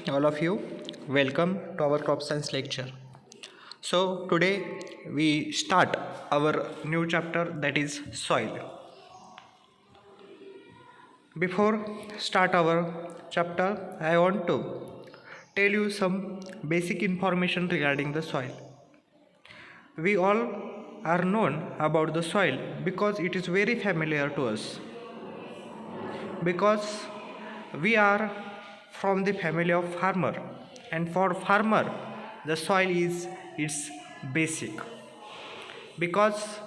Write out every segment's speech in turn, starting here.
all of you. Welcome to our crop science lecture. So, today we start our new chapter, that is soil. Before start our chapter, I want to tell you some basic information regarding the soil. We all are known about the soil because it is very familiar to us. Because we are from the family of farmer, and for farmer the soil is its basic, because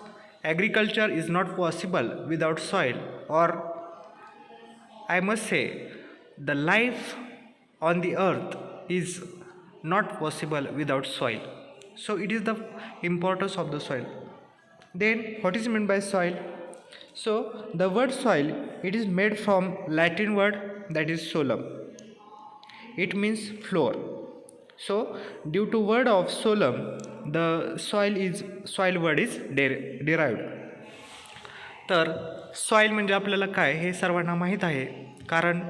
agriculture is not possible without soil, or I must say the life on the earth is not possible without soil. So it is the importance of the soil. Then what is meant by soil? So the word soil, it is made from Latin word, that is solum. It means floor. So due to word of solum, the soil word is derived. तर soil म्हणजे आपल्याला काय हे सर्वांना माहीत आहे, कारण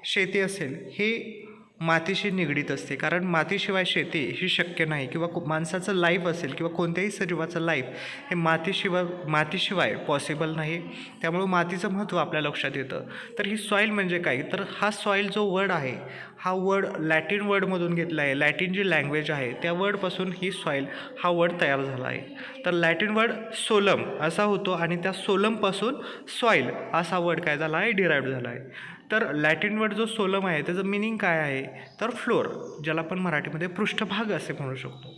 शेती असेल हे मातीशी निगडीत असते, कारण मातीशिवाय शेती ही शक्य नाही, किंवा माणसाचं लाईफ असेल किंवा कोणत्याही सजीवाचं लाईफ हे मातीशिवाय पॉसिबल नाही. त्यामुळं मातीचं महत्त्व आपल्या लक्षात येतं. तर ही सॉईल म्हणजे काय, तर हा सॉईल जो वर्ड आहे हा वर्ड लॅटिन वर्डमधून घेतला आहे. लॅटिन जी लँग्वेज आहे त्या वर्डपासून ही सॉईल हा वर्ड तयार झाला आहे. तर लॅटिन वर्ड सोलम असा होतो आणि त्या सोलमपासून सॉईल असा वर्ड काय झाला आहे, डिराईव्ह झाला आहे. तर लॅटिन वर्ड जो सोलम आहे त्याचं मिनिंग काय आहे, तर फ्लोर, ज्याला आपण मराठीमध्ये पृष्ठभाग असे म्हणू शकतो.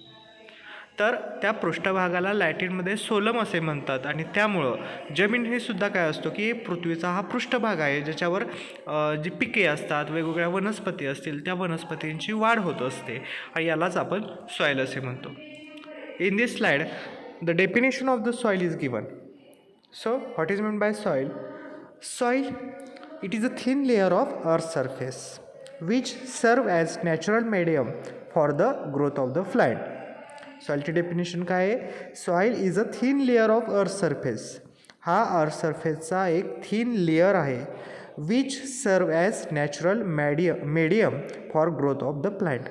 तर त्या पृष्ठभागाला लॅटिनमध्ये सोलम असे म्हणतात, आणि त्यामुळं जमीन हे सुद्धा काय असतो की पृथ्वीचा हा पृष्ठभाग आहे, ज्याच्यावर जी पिके असतात, वेगवेगळ्या वनस्पती असतील, त्या वनस्पतींची वाढ होत असते, आणि यालाच आपण सॉईल असे म्हणतो. In this slide the definition of the soil is given. So what is mean by soil? Soil, it is a thin layer of earth surface which serve as natural medium for the growth of the plant. सॉईलची definition काय आहे? Soil is a thin layer of earth surface. हा earth सरफेसचा एक thin layer आहे, which serve as natural medium for growth of the plant.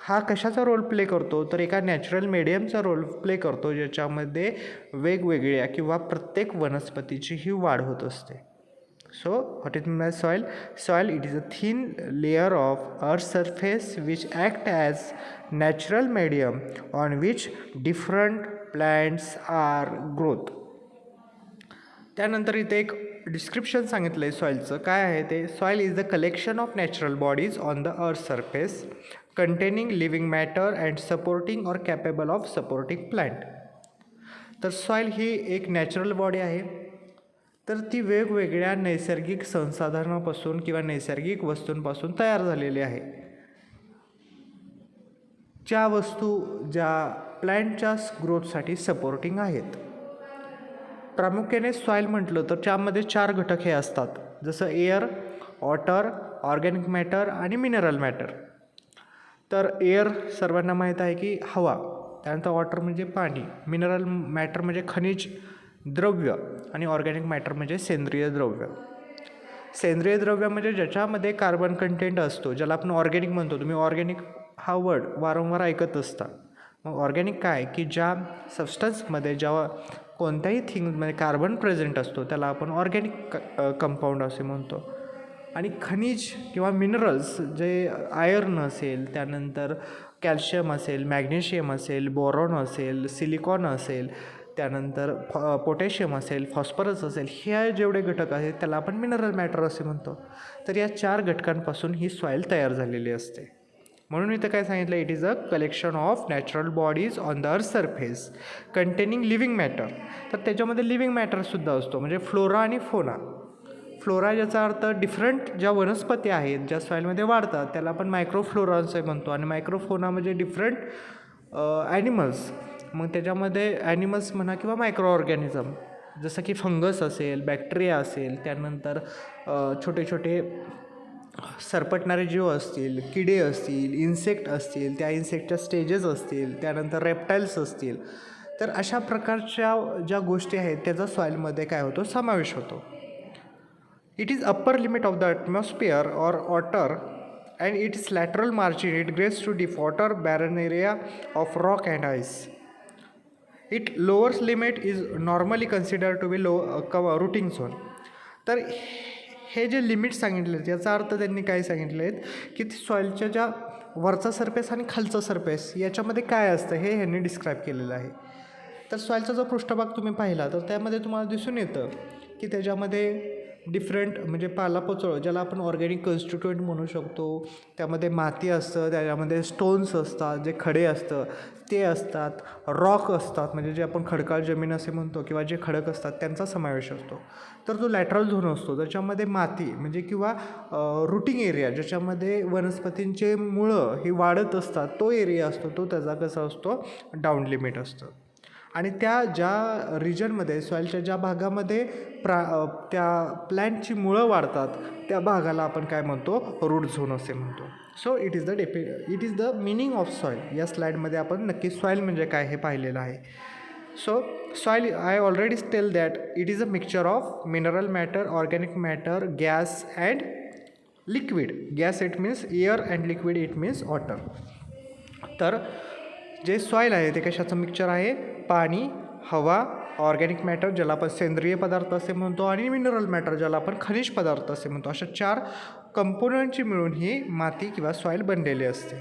हा कशाचा role play करतो, तर एका नॅचरल मीडियमचा रोल प्ले करतो, ज्याच्यामध्ये वेगवेगळ्या किंवा प्रत्येक वनस्पतीची ही वाढ होत असते. So what is meant by soil? Soil, it is a thin layer of earth surface which act as natural medium on which different plants are growth. त्यानंतर इथे एक डिस्क्रिप्शन सांगितलं आहे सॉईलचं. काय आहे ते? Soil is the collection of natural bodies on the earth surface containing living matter and supporting or capable of supporting plant. तर soil ही एक नॅचरल बॉडी आहे, तर ती वेगवेगळ्या नैसर्गिक संसाधनापासून किंवा नैसर्गिक वस्तूंपासून तयार झालेली आहे, ज्या वस्तू ज्या प्लॅन्टच्या ग्रोथसाठी सपोर्टिंग आहेत. प्रामुख्याने सॉईल म्हटलं तर त्यामध्ये 4 घटक हे असतात, जसं एअर, वॉटर, ऑर्गॅनिक मॅटर आणि मिनरल मॅटर. तर एअर सर्वांना माहीत आहे की हवा, त्यानंतर वॉटर म्हणजे पाणी, मिनरल मॅटर म्हणजे खनिज द्रव्य, आणि ऑर्गॅनिक मॅटर म्हणजे सेंद्रिय द्रव्य. सेंद्रिय द्रव्य म्हणजे ज्याच्यामध्ये कार्बन कंटेंट असतो, ज्याला आपण ऑर्गॅनिक म्हणतो. तुम्ही ऑर्गॅनिक हा वर्ड वारंवार ऐकत असता. मग ऑर्गॅनिक काय, की ज्या सबस्टन्समध्ये जेव्हा कोणत्याही थिंगमध्ये कार्बन प्रेझेंट असतो त्याला आपण ऑर्गॅनिक कंपाऊंड असे म्हणतो. आणि खनिज किंवा मिनरल्स जे आयर्न असेल, त्यानंतर कॅल्शियम असेल, मॅग्नेशियम असेल, बोरॉन असेल, सिलिकॉन असेल, त्यानंतर पोटॅशियम असेल, फॉस्फरस असेल, हे जेवढे घटक आहेत त्याला आपण मिनरल मॅटर असे म्हणतो. तर या 4 घटकांपासून ही सॉईल तयार झालेली असते. म्हणून इथं काय सांगितलं, it is a collection of natural bodies on the earth surface containing living matter. तर त्याच्यामध्ये लिव्हिंग मॅटरसुद्धा असतो, म्हणजे फ्लोरा आणि फोना. फ्लोरा याचा अर्थ डिफरंट ज्या वनस्पती आहेत ज्या सॉईलमध्ये वाढतात त्याला आपण मायक्रोफ्लोरा असे म्हणतो, आणि मायक्रोफोना म्हणजे डिफरंट ॲनिमल्स. मग त्याच्यामध्ये ॲनिमल्स म्हणा किंवा मायक्रो ऑर्गॅनिझम, जसं की फंगस असेल, बॅक्टेरिया असेल, त्यानंतर छोटे छोटे सरपटणारे जीव असतील, किडे असतील, इन्सेक्ट असतील, त्या इन्सेक्टच्या स्टेजेस असतील, त्यानंतर रेप्टाईल्स असतील. तर अशा प्रकारच्या ज्या गोष्टी आहेत त्याचा सॉईलमध्ये काय होतो, समावेश होतो. It is upper limit of the atmosphere or water and its lateral margin it grades to deep water barren area of rock and ice. Its lowest limit is normally considered to be rooting zone. तर हे जे limit सांगितले आहेत याचा अर्थ त्यांनी काय सांगितले आहेत की सॉईलच्या ज्या वरचा सरफेस आणि खालचा सरफेस याच्यामध्ये काय असतं हे ह्यांनी डिस्क्राईब केलेलं आहे. तर सॉईलचा जो पृष्ठभाग तुम्ही पाहिला तर त्यामध्ये तुम्हाला दिसून येतं की त्याच्यामध्ये डिफरंट म्हणजे पालापाचोळं ज्याला आपण ऑर्गॅनिक कन्स्टिट्युएंट म्हणू शकतो, त्यामध्ये माती असतं, त्याच्यामध्ये स्टोन्स असतात, जे खडे असतं ते असतात, रॉक असतात म्हणजे जे आपण खडकाळ जमीन असे म्हणतो किंवा जे खडक असतात त्यांचा समावेश असतो. तर जो लॅटरल झोन असतो ज्याच्यामध्ये माती म्हणजे किंवा रूटिंग एरिया ज्याच्यामध्ये वनस्पतींचे मुळं ही वाढत असतात तो एरिया असतो, तो त्याचा कसा असतो डाऊन लिमिट असतं. आणि त्या ज्या रिजनमध्ये सॉईलच्या ज्या भागामध्ये त्या प्लॅन्टची मुळं वाढतात त्या भागाला आपण काय म्हणतो रूट झोन असे म्हणतो. So it is the meaning of soil. या स्लाईडमध्ये आपण नक्की सॉईल म्हणजे काय हे पाहिलेलं आहे. So soil I already tell that it is a mixture of mineral matter, organic matter, gas and liquid. Gas it means air and liquid it means water. तर जे सॉईल आहे ते कशाचं मिक्सचर आहे, पाणी, हवा, ऑर्गॅनिक मॅटर ज्याला आपण सेंद्रिय पदार्थ असे म्हणतो आणि मिनरल मॅटर ज्याला आपण खनिज पदार्थ असे म्हणतो, अशा 4 कंपोनंटची मिळून ही माती किंवा सॉईल बनलेली असते.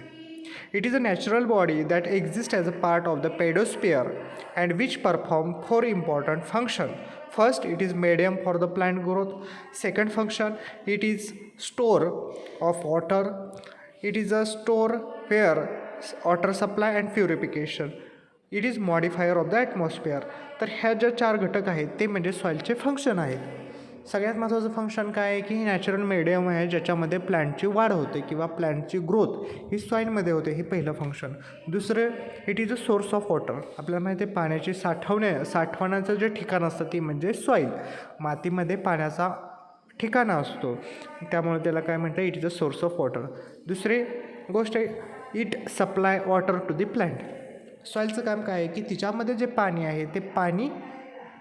It is a natural body that exist as a part of the pedosphere and which perform 4 important function. First, it is medium for the plant growth. Second function, it is store of water. It is a store where water supply and purification. It is modifier of the atmosphere. तर ह्या ज्या 4 घटक आहेत ते म्हणजे सॉईलचे function आहेत. सगळ्यात महत्त्वाचं फंक्शन काय आहे की ही नॅचरल मीडियम आहे ज्याच्यामध्ये प्लॅन्टची वाढ होते किंवा प्लॅन्टची ग्रोथ ही सॉईलमध्ये होते, हे पहिलं फंक्शन. दुसरं, it is a source of water. आपल्याला माहिती आहे पाण्याची साठवण्याचं जे ठिकाण असतं ती म्हणजे सॉईल. मातीमध्ये पाण्याचा ठिकाणा असतो त्यामुळे त्याला काय म्हणतात, it is a source of water. दुसरी गोष्ट आहे, it supply water to the plant. सॉईलचं काम काय आहे की तिच्यामध्ये जे पाणी आहे ते पाणी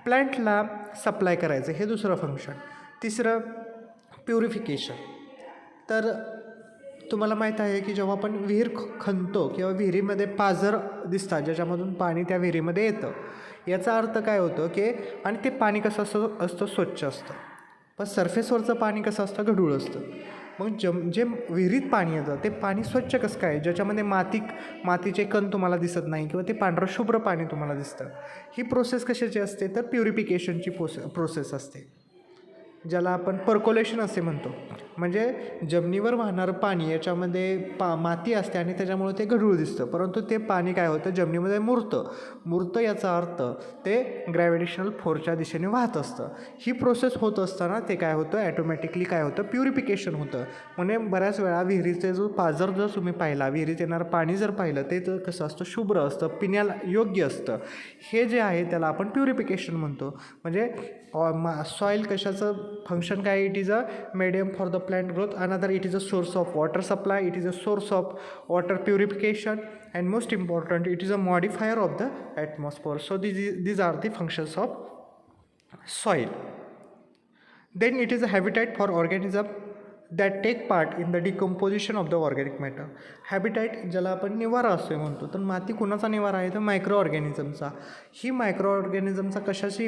प्लॅन्टला सप्लाय करायचं, हे दुसरं फंक्शन. तिसरं, प्युरिफिकेशन. तर तुम्हाला माहीत आहे की जेव्हा आपण विहीर खणतो किंवा विहिरीमध्ये पाझर दिसतात ज्याच्यामधून पाणी त्या विहिरीमध्ये येतं, याचा अर्थ काय होतं की आणि ते पाणी कसं असतं स्वच्छ असतं, पण सरफेसवरचं पाणी कसं असतं गढूळ असतं. मग जे विहिरीत पाणी येतं ते पाणी स्वच्छ कसं काय, ज्याच्यामध्ये मातीचे कण तुम्हाला दिसत नाही किंवा ते पांढरं शुभ्र पाणी तुम्हाला दिसतं. ही प्रोसेस कशाची असते तर प्युरिफिकेशनची प्रोसेस असते, ज्याला आपण पर्कोलेशन असे म्हणतो. म्हणजे जमिनीवर वाहणारं पाणी याच्यामध्ये माती असते आणि त्याच्यामुळे ते गढूळ दिसतं, परंतु ते पाणी काय होतं जमिनीमध्ये मुरतं याचा अर्थ ते ग्रॅव्हिटेशनल फोर्सच्या दिशेने वाहत असतं. ही प्रोसेस होत असताना ते काय होतं ॲटोमॅटिकली काय होतं प्युरिफिकेशन होतं. म्हणजे बऱ्याच वेळा विहिरीचे जो पाझर जर तुम्ही पाहिला, विहिरीत येणारं पाणी जर पाहिलं ते तर कसं असतं शुभ्र असतं, पिण्याला योग्य असतं. हे जे आहे त्याला आपण प्युरिफिकेशन म्हणतो. म्हणजे सॉईल कशाचं फंक्शन काय, it is a medium for the plant growth. Another, it is a source of water supply, it is a source of water purification, and most important, it is a modifier of the atmosphere. So these are the functions of soil. Then it is a habitat for organism that take part in the decomposition of the organic matter. Habitat ज्याला आपण निवारा असे म्हणतो. तर माती कुणाचा निवारा आहे तर मायक्रो ऑर्गॅनिझमचा. ही मायक्रो ऑर्गॅनिझमचा कशाची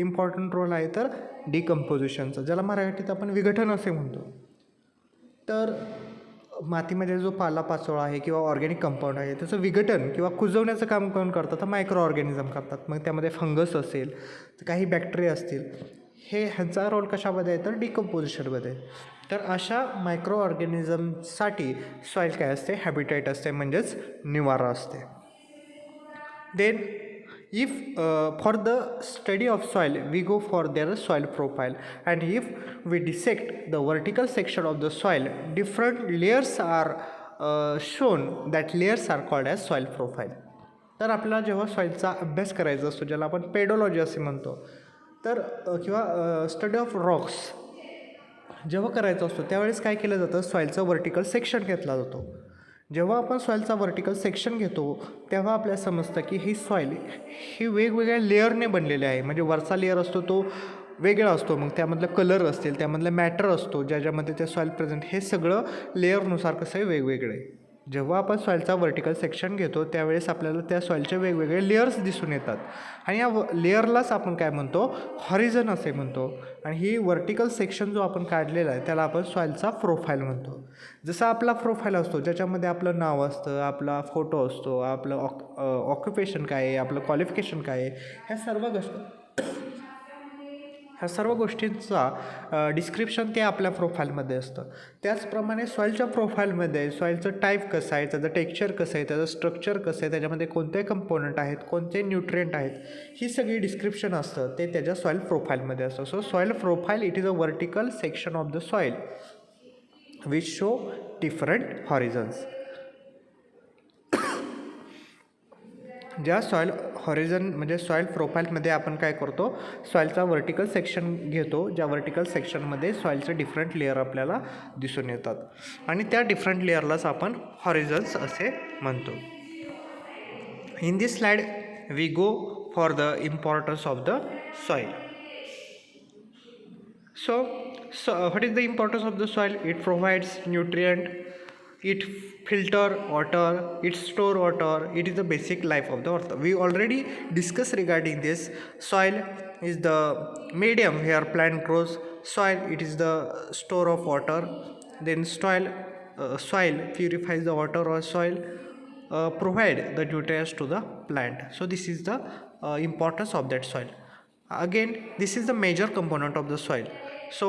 इम्पॉर्टंट रोल आहे तर डिकम्पोजिशनचा, ज्याला मराठीत आपण विघटन असे म्हणतो. तर मातीमध्ये जो पालापाचोळा आहे किंवा ऑर्गॅनिक कंपाऊंड आहे त्याचं विघटन किंवा कुजवण्याचं काम कोण करतात तर मायक्रो ऑर्गॅनिझम करतात. मग त्यामध्ये फंगस असेल तर काही बॅक्टेरिया असतील, हे ह्यांचा रोल कशामध्ये आहे तर डिकम्पोजिशनमध्ये. तर अशा मायक्रो ऑर्गॅनिझमसाठी सॉईल काय असते हॅबिटॅट असते म्हणजेच निवारा असते. Then if for the study of soil we go for their soil profile, and if we dissect the vertical section of the soil, different layers are shown. That layers are called as soil profile. तर आपल्याला जेव्हा सॉईलचा अभ्यास करायचा असतो ज्याला आपण pedology असे म्हणतो तर किंवा स्टडी ऑफ रॉक्स जेव्हा करायचा असतो त्यावेळेस काय केलं जातं सॉईलचं वर्टिकल सेक्शन घेतला जातो. जेव्हा आपण सॉईलचा वर्टिकल सेक्शन घेतो तेव्हा आपल्याला समजतं की ही सॉईल ही वेगवेगळ्या लेअरने बनलेली आहे. म्हणजे वरचा लेअर असतो तो वेगळा असतो. मग त्यामधलं कलर असतील, त्यामधलं मॅटर असतो, ज्याच्यामध्ये ते सॉईल प्रेझेंट, हे सगळं लेअरनुसार कसं आहे वेगवेगळं आहे. जेव्हा आपण सॉईलचा वर्टिकल सेक्शन घेतो त्यावेळेस आपल्याला त्या सॉईलचे वेगवेगळे लेयर्स दिसून येतात आणि या लेअरलाच आपण काय म्हणतो, हॉरिझन असे म्हणतो. आणि ही वर्टिकल सेक्शन जो आपण काढलेला आहे त्याला आपण सॉईलचा प्रोफाईल म्हणतो. जसा आपला प्रोफाईल असतो ज्याच्यामध्ये आपलं नाव असतं, आपला फोटो असतो, आपलं ऑक्युपेशन काय आहे, आपलं क्वालिफिकेशन काय आहे, ह्या सर्व गोष्टींचा डिस्क्रिप्शन ते आपल्या प्रोफाईलमध्ये असतं. त्याचप्रमाणे सॉईलच्या प्रोफाईलमध्ये सॉईलचं टाईप कसं आहे, त्याचं टेक्स्चर कसं आहे, त्याचं स्ट्रक्चर कसं आहे, त्याच्यामध्ये कोणते कंपोनंट आहेत, कोणते न्यूट्रिएंट आहेत, ही सगळी डिस्क्रिप्शन असतं ते त्याच्या सॉईल प्रोफाईलमध्ये असतं. So soil profile it is a vertical section of the soil which show different horizons. ज्या सॉईल हॉरिझन म्हणजे सॉईल प्रोफाईलमध्ये आपण काय करतो, सॉईलचा वर्टिकल सेक्शन घेतो, ज्या वर्टिकल सेक्शनमध्ये सॉईलचे डिफरंट लेअर आपल्याला दिसून येतात आणि त्या डिफरंट लेअरलाच आपण हॉरिझन्स असे म्हणतो. In this slide we go for the importance of the soil. So what is the importance of the soil? It provides nutrient, it filter water, it store water, it is the basic life of the earth. We already discussed regarding this. Soil is the medium where plant grows. Soil, it is the store of water. Then soil purifies the water, or soil provide the nutrients to the plant. So this is the importance of that soil. Again, this is the major component of the soil. So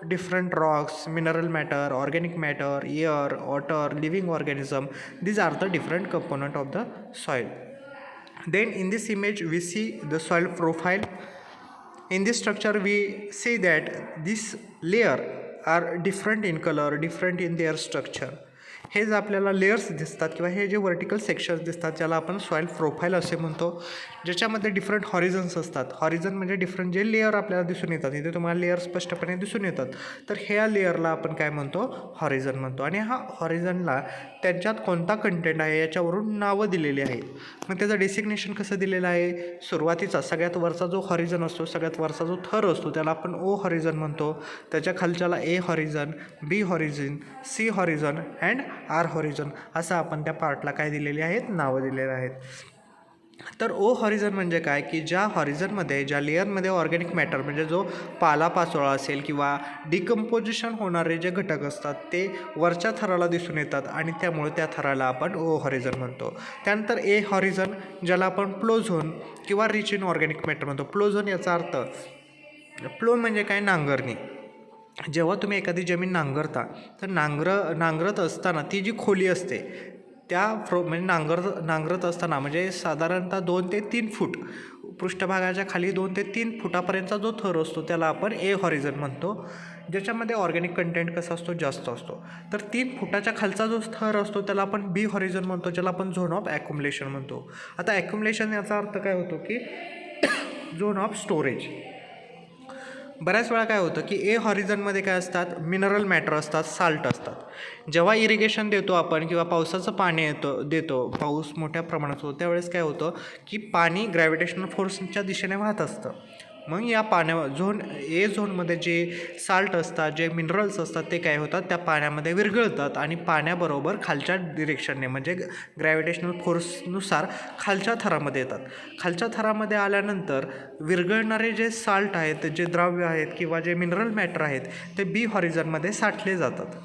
different rocks, mineral matter, organic matter, air, water, living organism, these are the different component of the soil. Then in this image we see the soil profile. In this structure we see that this layer are different in color, different in their structure. हे जे आपल्याला layers दिसतात किंवा हे जे vertical sections दिसतात ज्याला आपण सॉईल प्रोफाईल असे म्हणतो, ज्याच्यामध्ये डिफरंट हॉरिझन्स असतात. हॉरिझन म्हणजे डिफरंट जे लेअर आपल्याला दिसून येतात, इथे तुम्हाला लेअर स्पष्टपणे दिसून येतात, तर ह्या लेअरला आपण काय म्हणतो, हॉरिझन म्हणतो. आणि हा हॉरिझनला त्यांच्यात कोणता कंटेंट आहे याच्यावरून नावं दिलेली आहेत. मग त्याचं डेसिग्नेशन कसं दिलेलं आहे, सुरुवातीचा सगळ्यात वरचा जो हॉरिझन असतो, सगळ्यात वरचा जो थर असतो त्याला आपण ओ हॉरिझन म्हणतो. त्याच्या खालच्याला ए हॉरिझन, बी हॉरिझन, सी हॉरिझन अँड आर हॉरिझन असं आपण त्या पार्टला काय दिलेली आहेत, नावं दिलेली आहेत. तर ओ हॉरिझन म्हणजे काय की ज्या हॉरिझनमध्ये, ज्या लेअरमध्ये ऑर्गॅनिक मॅटर म्हणजे जो पालापाचोळा असेल किंवा डिकम्पोजिशन होणारे जे घटक असतात ते वरच्या थराला दिसून येतात आणि त्यामुळे त्या थराला आपण ओ हॉरिझन म्हणतो. त्यानंतर ए हॉरिझन ज्याला आपण प्लो झोन किंवा रिच इन ऑर्गॅनिक मॅटर म्हणतो. प्लो झोन याचा अर्थ, प्लो म्हणजे काय, नांगरणी. जेव्हा तुम्ही एखादी जमीन नांगरता तर नांगरत असताना ती जी खोली असते त्या म्हणजे नांगरत असताना म्हणजे साधारणतः 2 ते 3 फूट पृष्ठभागाच्या खाली 2 ते 3 फुटापर्यंतचा जो थर असतो त्याला आपण ए हॉरिझन म्हणतो, ज्याच्यामध्ये ऑर्गॅनिक कंटेंट कसा असतो, जास्त असतो. तर 3 फुटाच्या खालचा जो थर असतो त्याला आपण बी हॉरिझन म्हणतो, ज्याला आपण झोन ऑफ ॲक्युमुलेशन म्हणतो. आता ॲक्युमुलेशन याचा अर्थ काय होतो की झोन ऑफ स्टोरेज. बऱ्याच वेळा काय होतं की ए हॉरिझनमध्ये काय असतात, मिनरल मॅटर असतात, साल्ट असतात. जेव्हा इरिगेशन देतो आपण किंवा पावसाचं पाणी देतो, पाऊस मोठ्या प्रमाणात होतो, त्यावेळेस काय होतं की पाणी ग्रॅव्हिटेशनल फोर्सच्या दिशेने वाहत असतं. मग या झोन ए झोनमध्ये जे साल्ट असतात, जे मिनरल्स असतात ते काय होतात, त्या पाण्यामध्ये विरघळतात आणि पाण्याबरोबर खालच्या डिरेक्शनने म्हणजे ग्रॅव्हिटेशनल फोर्सनुसार खालच्या थरामध्ये येतात. खालच्या थरामध्ये आल्यानंतर विरघळणारे जे साल्ट आहेत, जे द्रव्य आहेत किंवा जे मिनरल मॅटर आहेत ते बी हॉरिझनमध्ये साठले जातात.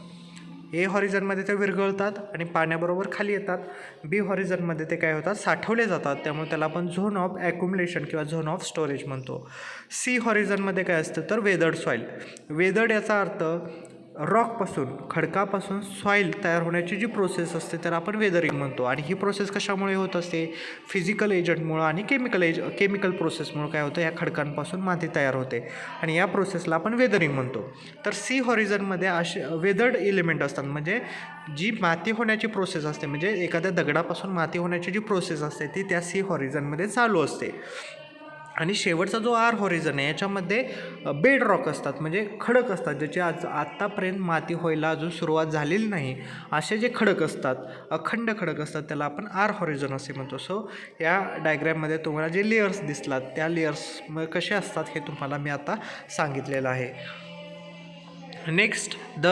ए हॉरिझनमध्ये ते विरघळतात आणि पाण्याबरोबर खाली येतात. बी हॉरिझनमध्ये ते काय होतात, साठवले जातात. त्यामुळे त्याला आपण झोन ऑफ ॲक्युमुलेशन किंवा झोन ऑफ स्टोरेज म्हणतो. सी हॉरिझनमध्ये काय असतं तर वेदर्ड सॉईल. वेदर्ड याचा अर्थ रॉकपासून, खडकापासून सॉईल तयार होण्याची जी प्रोसेस असते त्याला आपण वेदरिंग म्हणतो. आणि ही प्रोसेस कशामुळे होत असते, फिजिकल एजंटमुळं आणि केमिकल प्रोसेसमुळं काय होतं, या खडकांपासून माती तयार होते आणि या प्रोसेसला आपण वेदरिंग म्हणतो. तर सी हॉरिझनमध्ये असे वेदर्ड एलिमेंट असतात, म्हणजे जी माती होण्याची प्रोसेस असते, म्हणजे एखाद्या दगडापासून माती होण्याची जी प्रोसेस असते ती त्या सी हॉरिझनमध्ये चालू असते. आणि शेवटचा जो आर हॉरिझन आहे याच्यामध्ये बेड रॉक असतात, म्हणजे खडक असतात, ज्याची आत्तापर्यंत माती व्हायला अजून सुरुवात झालेली नाही असे जे खडक असतात, अखंड खडक असतात, त्याला आपण आर हॉरिझन असे म्हणतो. सो या डायग्रॅममध्ये तुम्हाला जे लेयर्स दिसलात त्या लेयर्स कसे असतात हे तुम्हाला मी आता सांगितलेलं आहे. Next the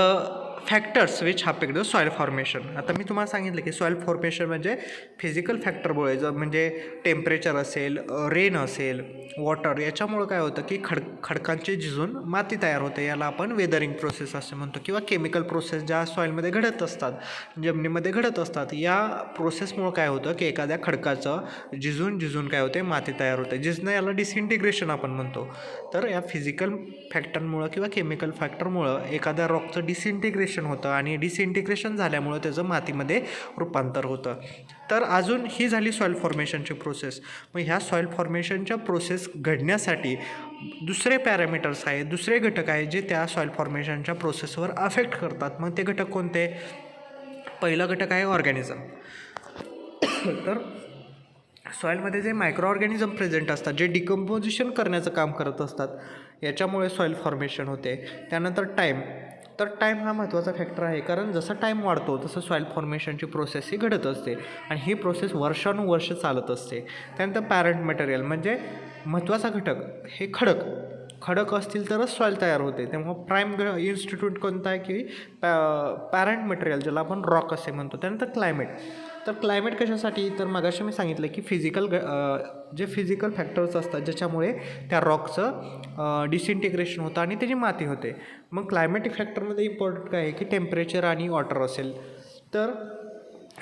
factors which affect the soil formation. आता मी तुम्हाला सांगितलं की सॉईल फॉर्मेशन म्हणजे फिजिकल फॅक्टरमुळे, म्हणजे टेम्परेचर असेल, रेन असेल, वॉटर, याच्यामुळं काय होतं की खडकांचे झिजून माती तयार होते. याला आपण वेदरिंग प्रोसेस असे म्हणतो, किंवा केमिकल प्रोसेस ज्या सॉईलमध्ये घडत असतात, जमिनीमध्ये घडत असतात. या प्रोसेसमुळं काय होतं की एखाद्या खडकाचं झिजून काय होते, माती तयार होते. झिजणं याला डिसइंटिग्रेशन आपण म्हणतो. तर या फिजिकल फॅक्टरमुळं किंवा केमिकल फॅक्टरमुळं एखाद्या रॉकचं डिसइंटिग्रेशन होतं आणि डिसइंटिग्रेशन झाल्यामुळं त्याचं मातीमध्ये रूपांतर होतं. तर अजून ही झाली सॉईल फॉर्मेशनची प्रोसेस. मग ह्या सॉईल फॉर्मेशनच्या प्रोसेस घडण्यासाठी दुसरे पॅरामीटर्स आहेत, दुसरे घटक आहेत जे त्या सॉईल फॉर्मेशनच्या प्रोसेसवर अफेक्ट करतात. मग ते घटक कोणते? पहिला घटक आहे ऑर्गॅनिझम. तर सॉईलमध्ये जे मायक्रो ऑर्गॅनिझम प्रेझेंट असतात, जे डिकम्पोजिशन करण्याचं काम करत असतात, याच्यामुळे सॉईल फॉर्मेशन होते. त्यानंतर टाईम. तर टाईम हा महत्त्वाचा फॅक्टर आहे, कारण जसं टाईम वाढतो तसं सॉईल फॉर्मेशनची प्रोसेस ही घडत असते आणि ही प्रोसेस वर्षानुवर्ष चालत असते. त्यानंतर पॅरेंट मटेरियल म्हणजे महत्त्वाचा घटक हे खडक असतील तरच सॉईल तयार होते. तेव्हा प्राईम इन्स्टिट्यूट कोणता आहे की पॅरेंट मटेरियल, ज्याला आपण रॉक असे म्हणतो. त्यानंतर क्लायमेट. तर क्लायमेट कशासाठी? तर मगाशी मी सांगितलं की जे फिजिकल फॅक्टर्स असतात ज्याच्यामुळे त्या रॉकचं डिसइंटिग्रेशन होतं आणि त्याची माती होते. मग क्लायमेटिक फॅक्टरमध्ये इम्पॉर्टंट काय आहे की टेम्परेचर आणि वॉटर असेल. तर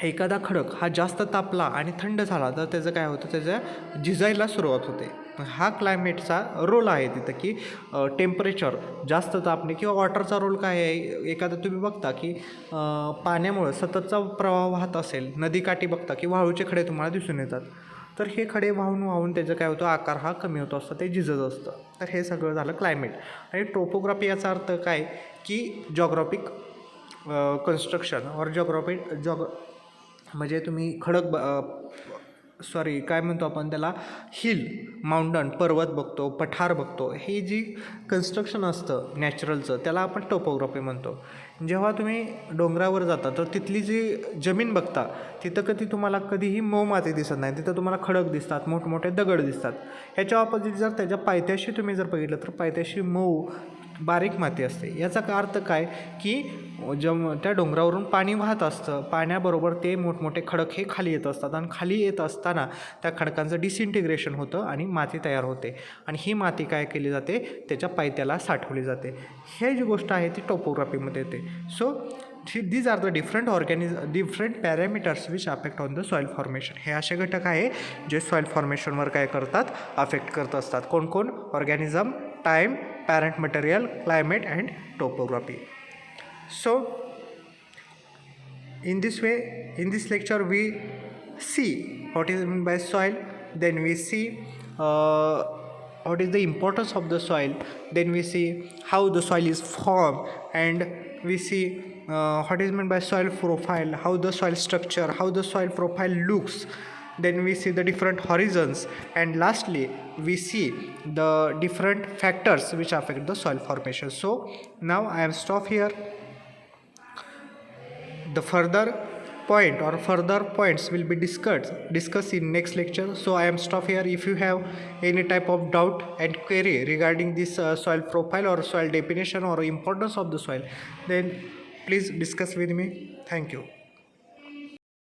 एखादा खडक हा जास्त तापला आणि थंड झाला तर त्याचं काय होतं, त्याचं झिजायला सुरुवात होते. हा क्लायमेटचा रोल आहे तिथं, की टेम्परेचर जास्त तापणे किंवा वॉटरचा रोल काय आहे. एखादा तुम्ही बघता की पाण्यामुळं सततचा प्रवाह वाहत असेल, नदीकाठी बघता की वाळूचे खडे तुम्हाला दिसून येतात. तर हे खडे वाहून त्याचं काय होतं, आकार हा कमी होतो असतो, ते झिजत असतं. तर हे सगळं झालं क्लायमेट. आणि टोपोग्राफी याचा अर्थ काय की जॉग्राफिक कन्स्ट्रक्शन और म्हणजे तुम्ही काय म्हणतो आपण त्याला, हिल, माउंटन, पर्वत बघतो, पठार बघतो. हे जी कन्स्ट्रक्शन असतं नॅचरलचं त्याला आपण टोपोग्राफी म्हणतो. जेव्हा तुम्ही डोंगरावर जाता तर तिथली जी जमीन बघता तिथं तुम्हाला कधीही मऊ माती दिसत नाही, तिथं तुम्हाला खडक दिसतात, मोठमोठे दगड दिसतात. ह्याच्या ऑपोजिट जर त्याच्या पायथ्याशी तुम्ही जर बघितलं तर पायथ्याशी मऊ बारीक माती असते. याचा अर्थ काय की त्या डोंगरावरून पाणी वाहत असतं, पाण्याबरोबर ते मोठमोठे खडक हे खाली येत असतात आणि खाली येत असताना त्या खडकांचं डिसइंटिग्रेशन होतं आणि माती तयार होते आणि ही माती काय केली जाते, त्याच्या पायथ्याला साठवली जाते. हे जी गोष्ट आहे ती टोपोग्राफीमध्ये येते. So these are the different parameters which affect on the soil formation. हे असे घटक आहे जे सॉईल फॉर्मेशनवर काय करतात, अफेक्ट करत असतात. कोण? Organism, time, parent material, climate and topography. So in this lecture we see what is meant by soil, then we see what is the importance of the soil, then we see how the soil is formed, and we see what is meant by soil profile, how the soil structure, how the soil profile looks. Then we see the different horizons, and lastly we see the different factors which affect the soil formation. So now I am stop here. The further point or further points will be discussed in next lecture. So I am stop here. If you have any type of doubt and query regarding this soil profile or soil definition or importance of the soil, then please discuss with me. Thank you.